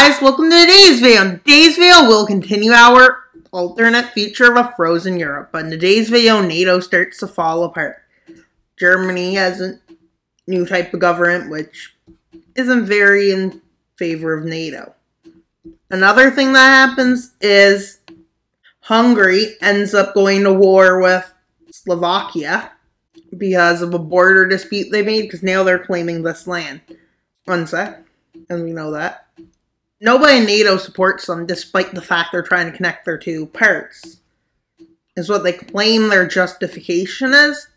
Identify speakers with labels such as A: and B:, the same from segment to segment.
A: guys, welcome to today's video. In today's video, we'll continue our alternate future of a frozen Europe. But in today's video, NATO starts to fall apart. Germany has a new type of government, which isn't very in favor of NATO. Another thing that happens is Hungary ends up going to war with Slovakia because of a border dispute they made, because now they're claiming this land. One sec. And we know that. Nobody in NATO supports them, despite the fact they're trying to connect their two parts. Is what they claim their justification is.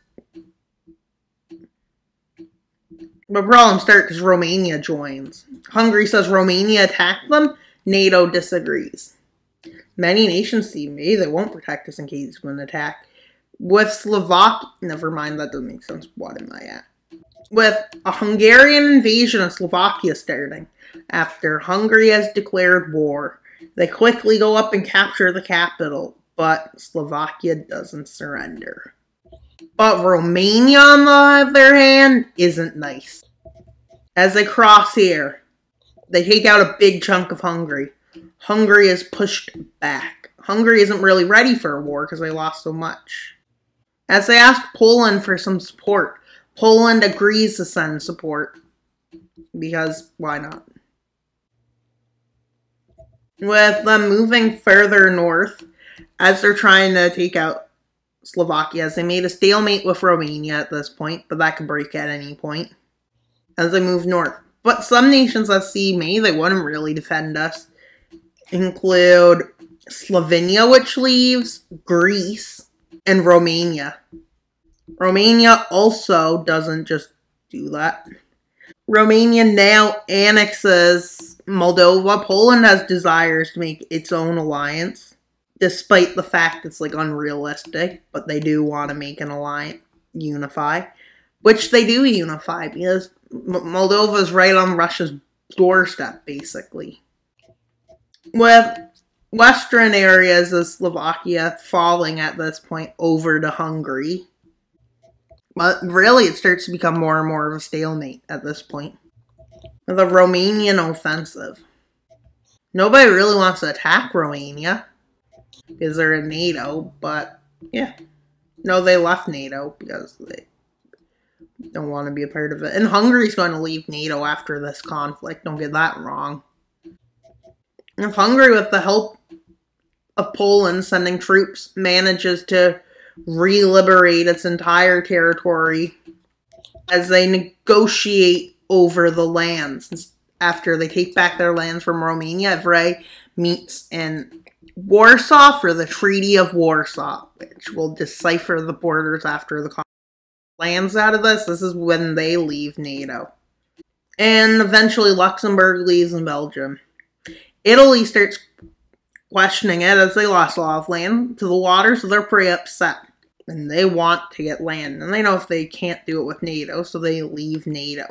A: But problems start because Romania joins. Hungary says Romania attacked them. NATO disagrees. Many nations see me. They won't protect us in case of an attack. With Slovakia... Never mind, that doesn't make sense. What am I at? With a Hungarian invasion of Slovakia starting, after Hungary has declared war, they quickly go up and capture the capital, but Slovakia doesn't surrender. But Romania, on the other hand, isn't nice. As they cross here, they take out a big chunk of Hungary. Hungary is pushed back. Hungary isn't really ready for a war because they lost so much. As they ask Poland for some support, Poland agrees to send support, because why not? With them moving further north, as they're trying to take out Slovakia, as they made a stalemate with Romania at this point, but that could break at any point, as they move north. But some nations that see me, they wouldn't really defend us, include Slovenia, which leaves, Greece, and Romania. Romania also doesn't just do that. Romania now annexes Moldova. Poland has desires to make its own alliance, despite the fact it's unrealistic, but they do want to make an alliance, unify, which they do unify because Moldova is right on Russia's doorstep, basically. With western areas of Slovakia falling at this point over to Hungary. But really, it starts to become more and more of a stalemate at this point. The Romanian offensive. Nobody really wants to attack Romania because they're in NATO, but yeah. No, they left NATO because they don't want to be a part of it. And Hungary's going to leave NATO after this conflict, don't get that wrong. If Hungary, with the help of Poland sending troops, manages to re-liberate its entire territory as they negotiate over the lands. After they take back their lands from Romania, Evray meets in Warsaw for the Treaty of Warsaw, which will decipher the borders after the lands out of this. This is when they leave NATO. And eventually Luxembourg leaves and Belgium. Italy starts questioning it as they lost a lot of land to the water, so they're pretty upset. And they want to get land. And they know if they can't do it with NATO, so they leave NATO,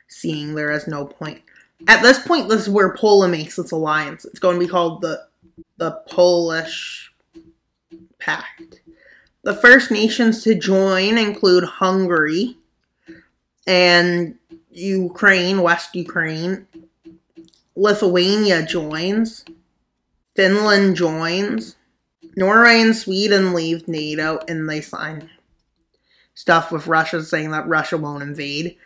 A: seeing there is no point. At this point, this is where Poland makes its alliance. It's going to be called the Polish Pact. The first nations to join include Hungary and Ukraine, West Ukraine. Lithuania joins. Finland joins. Norway and Sweden leave NATO, and they sign stuff with Russia saying that Russia won't invade.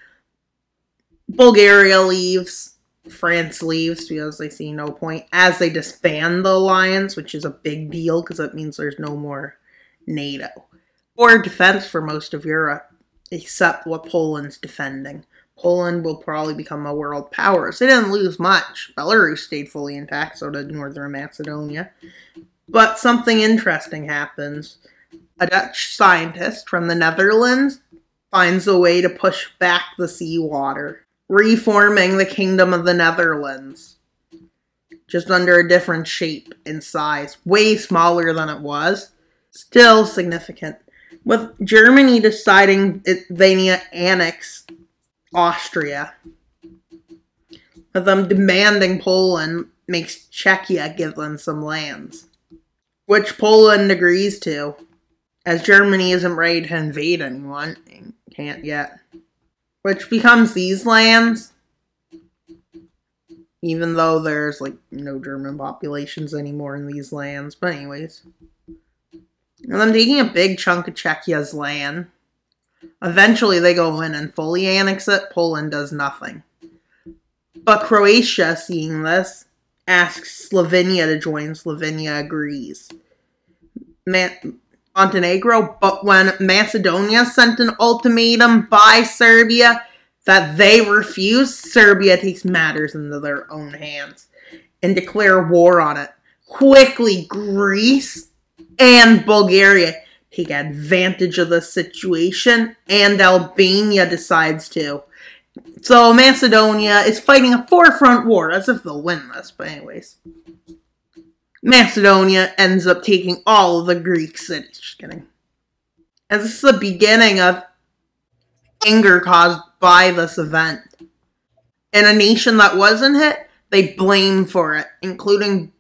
A: Bulgaria leaves. France leaves because they see no point as they disband the alliance, which is a big deal because it means there's no more NATO or defense for most of Europe, except what Poland's defending. Poland will probably become a world power. So they didn't lose much. Belarus stayed fully intact, so did Northern Macedonia. But something interesting happens. A Dutch scientist from the Netherlands finds a way to push back the seawater, reforming the Kingdom of the Netherlands. Just under a different shape and size. Way smaller than it was. Still significant. With Germany deciding they need to annex Austria. With them demanding Poland makes Czechia give them some lands, which Poland agrees to, as Germany isn't ready to invade anyone, can't yet. Which becomes these lands, even though there's like no German populations anymore in these lands. But anyways, and I'm taking a big chunk of Czechia's land. Eventually they go in and fully annex it. Poland does nothing. But Croatia, seeing this, asks Slovenia to join. Slovenia agrees. Montenegro, but when Macedonia sent an ultimatum by Serbia that they refuse, Serbia takes matters into their own hands and declare war on it. Quickly, Greece and Bulgaria take advantage of the situation, and Albania decides to. So Macedonia is fighting a forefront war, as if they'll win this, but anyways. Macedonia ends up taking all of the Greek cities. Just kidding. And this is the beginning of anger caused by this event. And a nation that wasn't hit, they blame for it, including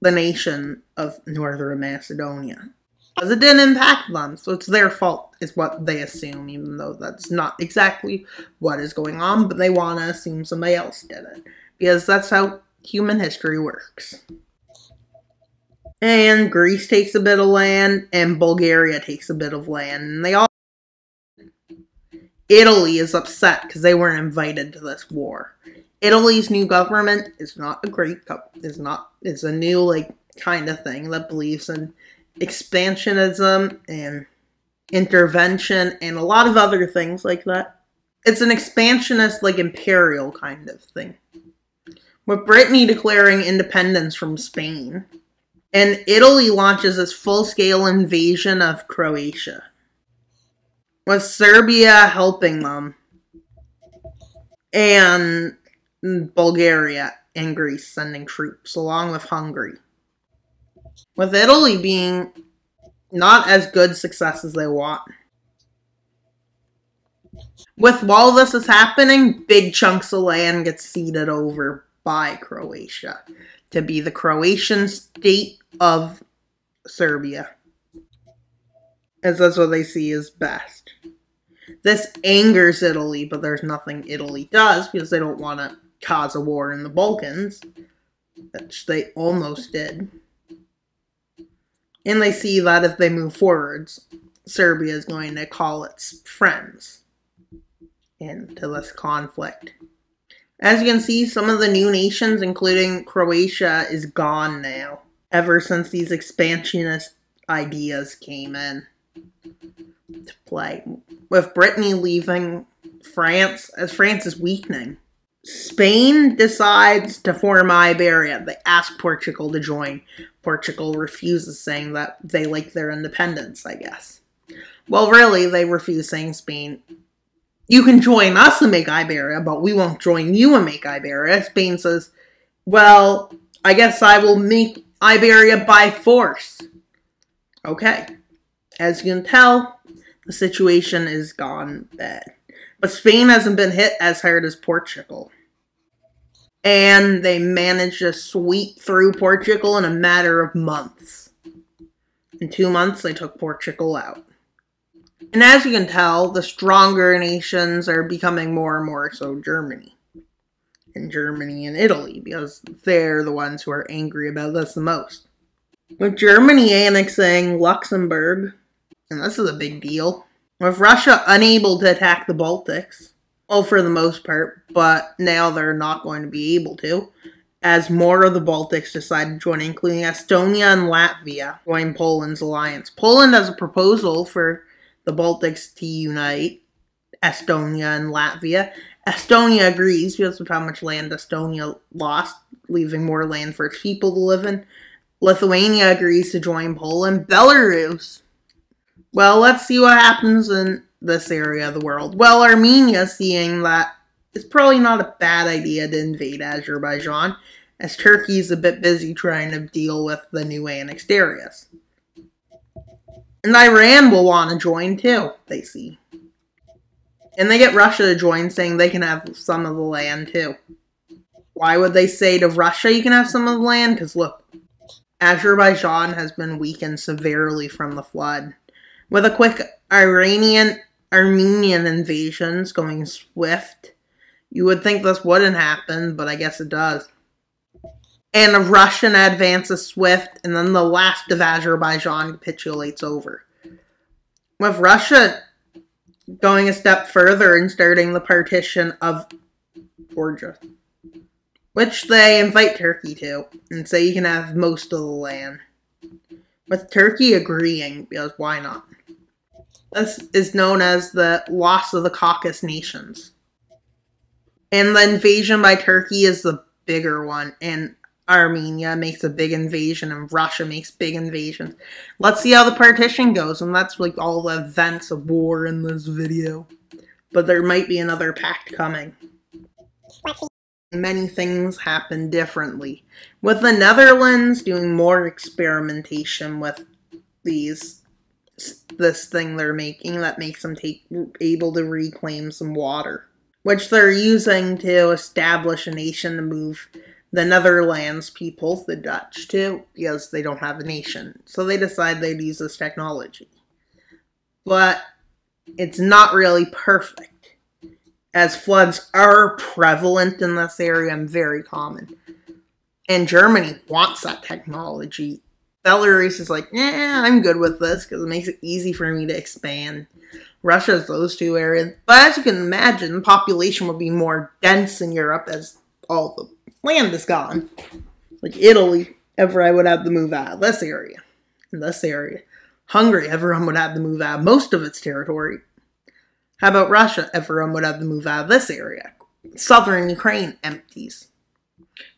A: the nation of Northern Macedonia. Because it didn't impact them, so it's their fault, is what they assume, even though that's not exactly what is going on, but they want to assume somebody else did it. Because that's how human history works. And Greece takes a bit of land, and Bulgaria takes a bit of land, and they all... Italy is upset because they weren't invited to this war. Italy's new government is not a great it's a new, like, kind of thing that believes in expansionism and intervention and a lot of other things like that. It's an expansionist, like, imperial kind of thing. With Brittany declaring independence from Spain. And Italy launches its full-scale invasion of Croatia, with Serbia helping them, and Bulgaria and Greece sending troops, along with Hungary. With Italy being not as good success as they want. With while this is happening, big chunks of land get ceded over by Croatia to be the Croatian state of Serbia, as that's what they see as best. This angers Italy, but there's nothing Italy does because they don't want to cause a war in the Balkans, which they almost did. And they see that if they move forwards, Serbia is going to call its friends into this conflict. As you can see, some of the new nations, including Croatia, is gone now, ever since these expansionist ideas came in to play. With Brittany leaving France, as France is weakening. Spain decides to form Iberia. They ask Portugal to join. Portugal refuses, saying that they like their independence, I guess. Well, really, they refuse, saying Spain, you can join us and make Iberia, but we won't join you and make Iberia. Spain says, well, I guess I will make Iberia by force. Okay. As you can tell, the situation is gone bad. But Spain hasn't been hit as hard as Portugal. And they managed to sweep through Portugal in a matter of months. In 2 months, they took Portugal out. And as you can tell, the stronger nations are becoming more and more so Germany. And Germany and Italy, because they're the ones who are angry about this the most. With Germany annexing Luxembourg, and this is a big deal. With Russia unable to attack the Baltics, well, for the most part, but now they're not going to be able to, as more of the Baltics decide to join, including Estonia and Latvia, join Poland's alliance. Poland has a proposal for the Baltics to unite Estonia and Latvia. Estonia agrees because of how much land Estonia lost, leaving more land for its people to live in. Lithuania agrees to join Poland. Belarus, well, let's see what happens in this area of the world. Well, Armenia, seeing that it's probably not a bad idea to invade Azerbaijan, as Turkey's a bit busy trying to deal with the new annexed areas. And Iran will want to join too, they see. And they get Russia to join, saying they can have some of the land too. Why would they say to Russia you can have some of the land? Because look, Azerbaijan has been weakened severely from the flood. With a quick Armenian invasions going swift, you would think this wouldn't happen, but I guess it does. and Russian advances swift, and then the last of Azerbaijan capitulates over. With Russia going a step further and starting the partition of Georgia, which they invite Turkey to, and say you can have most of the land. With Turkey agreeing, because why not? This is known as the loss of the Caucasus nations. And the invasion by Turkey is the bigger one, and Armenia makes a big invasion, and Russia makes big invasions. Let's see how the partition goes, and that's like all the events of war in this video. But there might be another pact coming. Many things happen differently. With the Netherlands doing more experimentation with this thing they're making that makes them able to reclaim some water, which they're using to establish a nation to move the Netherlands people, the Dutch, to, because they don't have a nation. So they decide they'd use this technology. But it's not really perfect, as floods are prevalent in this area and very common. And Germany wants that technology. Belarus is like, I'm good with this because it makes it easy for me to expand. Russia has those two areas. But as you can imagine, the population will be more dense in Europe as all the land is gone. Like Italy, everyone would have to move out of this area. In this area. Hungary, everyone would have to move out of most of its territory. How about Russia? Everyone would have to move out of this area. Southern Ukraine empties.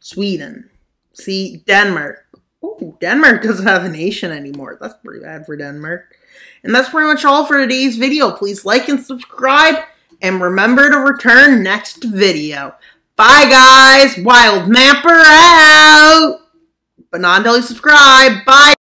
A: Sweden. See, Denmark. Ooh, Denmark doesn't have a nation anymore. That's pretty bad for Denmark. And that's pretty much all for today's video. Please like and subscribe. And remember to return next video. Bye, guys. Wild Mapper out. But not until you subscribe. Bye.